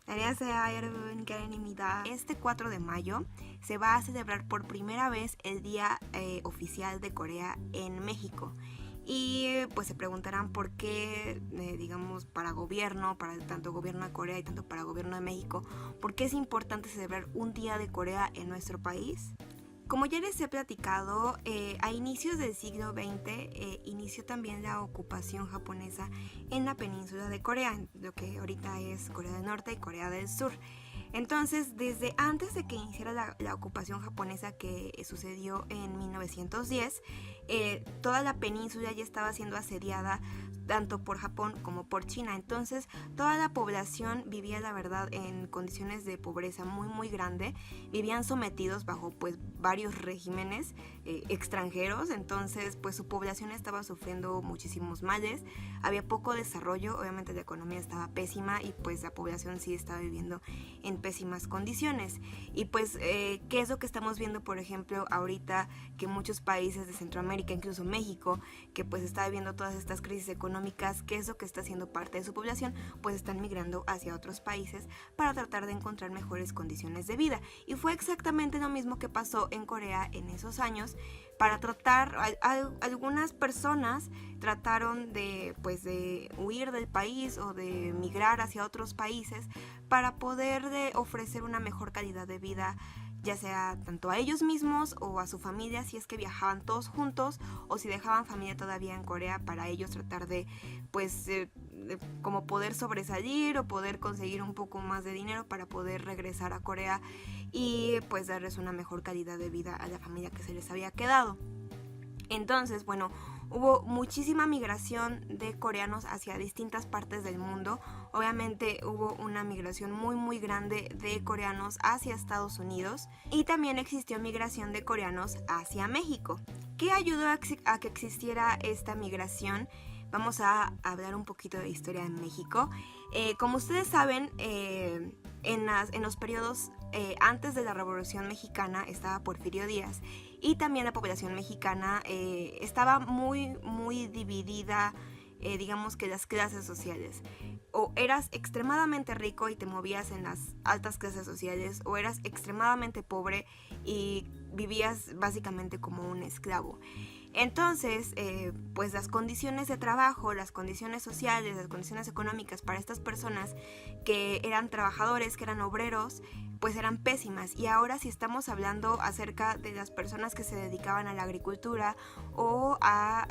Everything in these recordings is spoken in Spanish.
안녕하세요 여러분, Karen입니다. Este 4 de mayo se va a celebrar por primera vez el Día Oficial de Corea en México. Y pues se preguntarán por qué, digamos, para gobierno, para tanto gobierno de Corea y tanto para gobierno de México, por qué es importante celebrar un Día de Corea en nuestro país. Como ya les he platicado, a inicios del siglo XX inició también la ocupación japonesa en la península de Corea, lo que ahorita es Corea del Norte y Corea del Sur. Entonces, desde antes de que iniciara la ocupación japonesa que sucedió en 1910, toda la península ya estaba siendo asediada tanto por Japón como por China. Entonces, toda la población vivía, la verdad, en condiciones de pobreza muy grande. Vivían sometidos bajo pues varios regímenes extranjeros. Entonces, pues su población estaba sufriendo muchísimos males. Había poco desarrollo, obviamente la economía estaba pésima y pues la población sí estaba viviendo en pésimas condiciones. Y pues, ¿qué es lo que estamos viendo, por ejemplo, ahorita que muchos países de Centroamérica, incluso México, que pues está viviendo todas estas crisis económicas? ¿Qué es lo que está haciendo parte de su población? Pues están migrando hacia otros países para tratar de encontrar mejores condiciones de vida. Y fue exactamente lo mismo que pasó en Corea en esos años. Para tratar, algunas personas trataron de huir del país o de migrar hacia otros países para poder ofrecer una mejor calidad de vida, ya sea tanto a ellos mismos o a su familia, si es que viajaban todos juntos o si dejaban familia todavía en Corea, para ellos tratar de como poder sobresalir o poder conseguir un poco más de dinero para poder regresar a Corea y pues darles una mejor calidad de vida a la familia que se les había quedado. Entonces, bueno, hubo muchísima migración de coreanos hacia distintas partes del mundo. Obviamente hubo una migración muy grande de coreanos hacia Estados Unidos y también existió migración de coreanos hacia México. ¿Qué ayudó a que existiera esta migración? Vamos a hablar un poquito de historia en México. Como ustedes saben, en los periodos antes de la Revolución Mexicana estaba Porfirio Díaz y también la población mexicana estaba muy dividida, digamos que las clases sociales. O eras extremadamente rico y te movías en las altas clases sociales, o eras extremadamente pobre y vivías básicamente como un esclavo. Entonces, pues las condiciones de trabajo, las condiciones sociales, las condiciones económicas para estas personas que eran trabajadores, que eran obreros, pues eran pésimas. Y ahora, si estamos hablando acerca de las personas que se dedicaban a la agricultura o a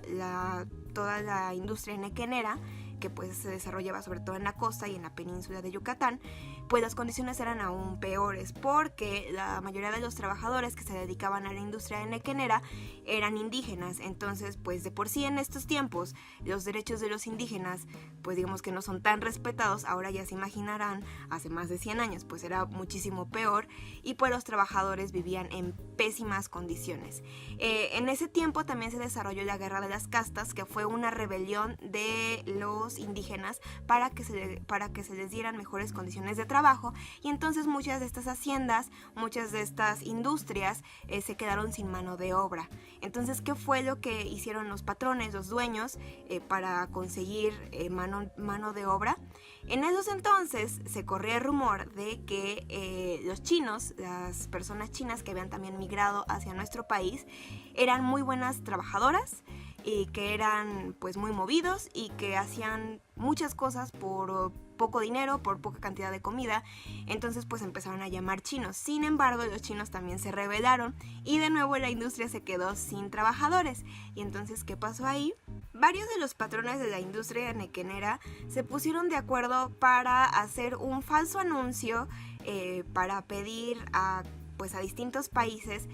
toda la industria nequenera, que pues se desarrollaba sobre todo en la costa y en la península de Yucatán, pues las condiciones eran aún peores, porque la mayoría de los trabajadores que se dedicaban a la industria nequenera eran indígenas. Entonces, pues de por sí en estos tiempos los derechos de los indígenas, pues digamos que no son tan respetados. Ahora ya se imaginarán, hace más de 100 años pues era muchísimo peor, y pues los trabajadores vivían en pésimas condiciones. En ese tiempo también se desarrolló la Guerra de las Castas, que fue una rebelión de los indígenas para que se les dieran mejores condiciones de trabajo, y entonces muchas de estas haciendas, muchas de estas industrias se quedaron sin mano de obra. Entonces, ¿qué fue lo que hicieron los patrones, los dueños, para conseguir mano de obra? En esos entonces se corría el rumor de que los chinos, las personas chinas que habían también migrado hacia nuestro país, eran muy buenas trabajadoras y que eran pues muy movidos y que hacían muchas cosas por poco dinero, por poca cantidad de comida. Entonces pues empezaron a llamar chinos. Sin embargo, los chinos también se rebelaron y de nuevo la industria se quedó sin trabajadores. Y entonces, ¿qué pasó ahí? Varios de los patrones de la industria nequenera se pusieron de acuerdo para hacer un falso anuncio para pedir a distintos países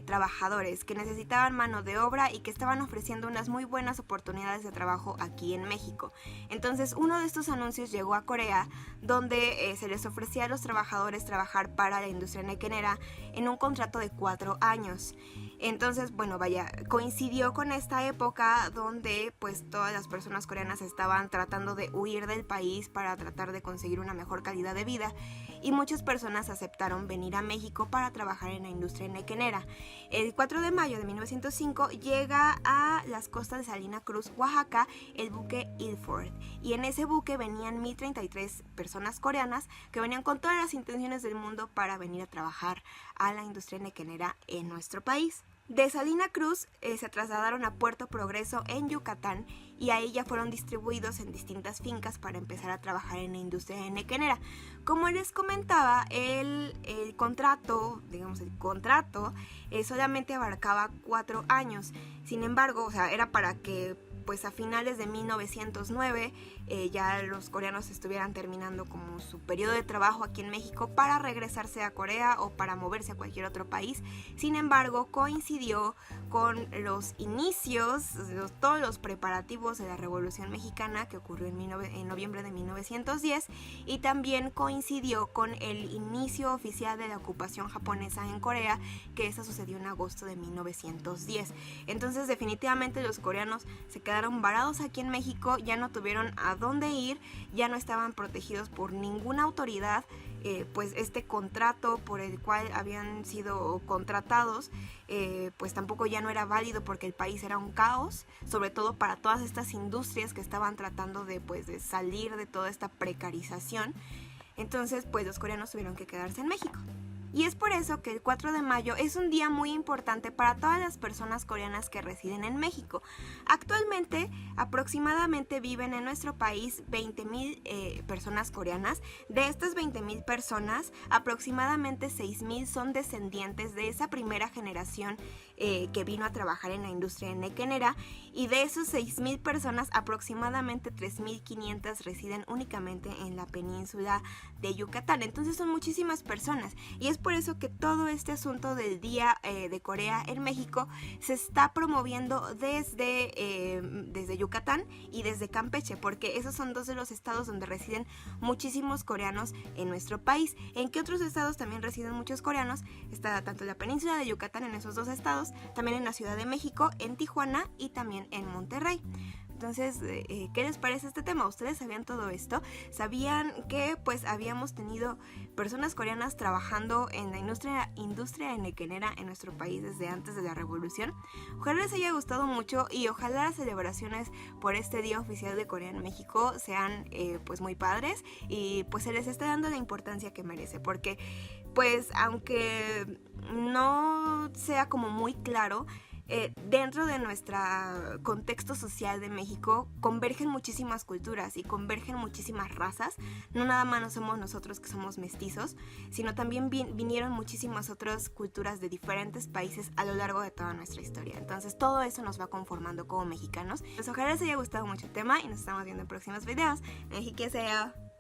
trabajadores que necesitaban mano de obra y que estaban ofreciendo unas muy buenas oportunidades de trabajo aquí en México. Entonces, uno de estos anuncios llegó a Corea, donde se les ofrecía a los trabajadores trabajar para la industria nequenera en un contrato de 4 años. Entonces, coincidió con esta época donde pues todas las personas coreanas estaban tratando de huir del país para tratar de conseguir una mejor calidad de vida, y muchas personas aceptaron venir a México para para trabajar en la industria enequenera. El 4 de mayo de 1905 llega a las costas de Salina Cruz, Oaxaca, el buque Ilford, y en ese buque venían 1033 personas coreanas que venían con todas las intenciones del mundo para venir a trabajar a la industria enequenera en nuestro país. De Salina Cruz se trasladaron a Puerto Progreso en Yucatán y ahí ya fueron distribuidos en distintas fincas para empezar a trabajar en la industria enequenera. Como les comentaba, el contrato solamente abarcaba 4 años. Sin embargo, era para que pues a finales de 1909 ya los coreanos estuvieran terminando como su periodo de trabajo aquí en México para regresarse a Corea o para moverse a cualquier otro país. Sin embargo, coincidió con los inicios, todos los preparativos de la Revolución Mexicana que ocurrió en noviembre de 1910, y también coincidió con el inicio oficial de la ocupación japonesa en Corea, que eso sucedió en agosto de 1910. Entonces definitivamente los coreanos se quedaron varados aquí en México, ya no tuvieron a dónde ir, ya no estaban protegidos por ninguna autoridad. Pues este contrato por el cual habían sido contratados pues tampoco ya no era válido porque el país era un caos, sobre todo para todas estas industrias que estaban tratando de salir de toda esta precarización. Entonces pues los coreanos tuvieron que quedarse en México. Y es por eso que el 4 de mayo es un día muy importante para todas las personas coreanas que residen en México. Actualmente, aproximadamente viven en nuestro país 20,000 personas coreanas. De estas 20,000 personas, aproximadamente 6,000 son descendientes de esa primera generación que vino a trabajar en la industria enequenera, y de esos 6,000 personas, aproximadamente 3,500 residen únicamente en la península de Yucatán. Entonces son muchísimas personas, y es por eso que todo este asunto del Día de Corea en México se está promoviendo desde Yucatán y desde Campeche, porque esos son dos de los estados donde residen muchísimos coreanos en nuestro país. ¿En qué otros estados también residen muchos coreanos? Está tanto la península de Yucatán, en esos dos estados, también en la Ciudad de México, en Tijuana y también en Monterrey. Entonces, ¿qué les parece este tema? ¿Ustedes sabían todo esto? ¿Sabían que pues habíamos tenido personas coreanas trabajando en la industria enequenera en nuestro país desde antes de la Revolución? Ojalá les haya gustado mucho y ojalá las celebraciones por este Día Oficial de Corea en México sean pues muy padres y pues se les esté dando la importancia que merece, porque pues aunque no sea como muy claro, dentro de nuestro contexto social de México convergen muchísimas culturas y convergen muchísimas razas. No nada más no somos nosotros que somos mestizos, sino también vinieron muchísimas otras culturas de diferentes países a lo largo de toda nuestra historia. Entonces todo eso nos va conformando como mexicanos. Pues ojalá les haya gustado mucho el tema y nos estamos viendo en próximos videos. Mexiqueseo.